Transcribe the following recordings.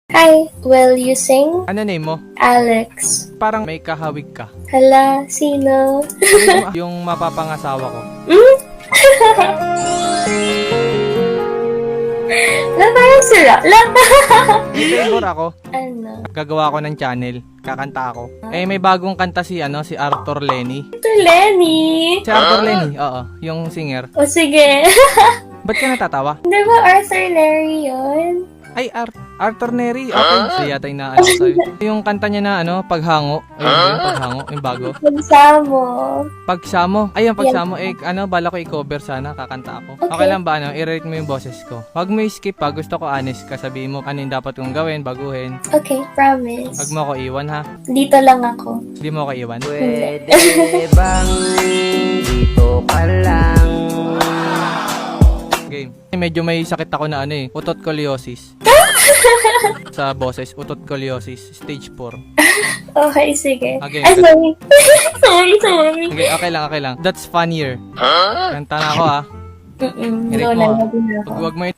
Hi, will you sing? Ano name mo? Alex. Parang may kahawig ka. Hala, sino? Yung mapapangasawa ko. Parang sila. Favor ako. Ano? Gagawa ako ng channel. Kakanta ako. May bagong kanta si Arthur Lenny. Ito, Lenny. Si Arthur Lenny, oo. Yung singer. O sige. Ba't ka natatawa? Di ba Arthur Larry yun? Ay, Arthur Neri. Okay. Siya yata yung naano sa'yo. Yung kanta niya na Paghango. Ayun, yung Paghango. Yung bago. Pagsamo. Pagsamo. Ayun, Pagsamo. Bala ko i-cover sana. Kakanta ako. Okay lang ba, I-rate mo yung boses ko. Huwag mo i-skip pa. Gusto ko honest ka. Sabihin mo ano yung dapat kong gawin, baguhin. Okay, promise. Huwag mo ako iwan, ha? Dito lang ako. Hindi mo ako iwan. Pwede bang dito ka lang? Game. Medyo may sakit ako na utot scoliosis. Sa boses, utot scoliosis. Stage 4. Okay, sige. Okay. Ay, sorry. sorry. Okay lang. That's funnier. Kanta na ako, ha? No, nalagin na ako. Huwag mo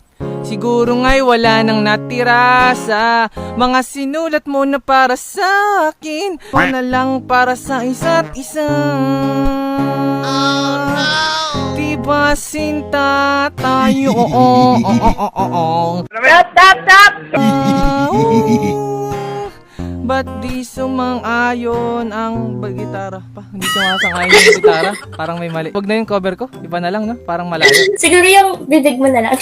siguro nga'y wala nang natira sa mga sinulat mo na para sa akin. O na lang para sa isa't isa. Di ba sinta tayo? Stop! Ba't di sumang-ayon ang gitara pa? Hindi sumasang-ayon yung gitara. Parang may mali. Huwag na yung cover ko. Iba na lang, no? Parang malayo. Siguro yung bibig mo na lang.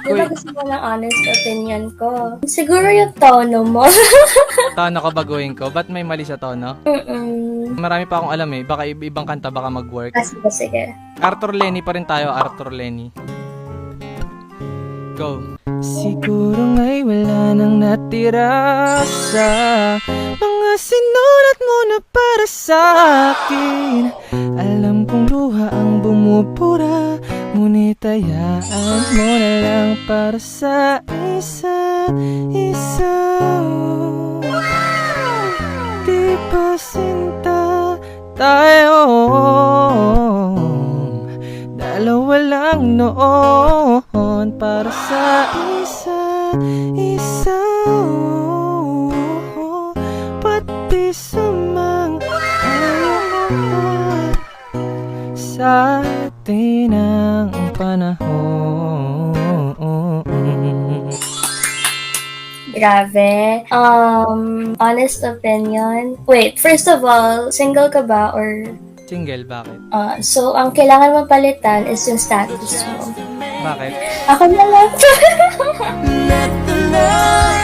Di ba gusto mo ng honest opinion ko? Siguro yung tono mo. Tono ko baguhin ko. Ba't may mali sa tono? Marami pa akong alam eh. Baka ibang kanta baka mag-work. Sige. Arthur Lenny pa rin tayo. Arthur Lenny. Go. Siguro nga'y wala nang natira sa mga sinulat mo na para sa akin. Alam kong luha ang bumubura, ngunit hayaan mo na lang para sa isa't isa. Di ba sinta tayo? Dalawa lang noon para sa isa't isa. Pati sumang-ayon sa atin ang panahon. Grabe. Honest opinion. Wait, first of all, single ka ba or... Single, bakit? So, ang kailangan mong palitan is yung status mo. Bakit? Ako na lang. Let the love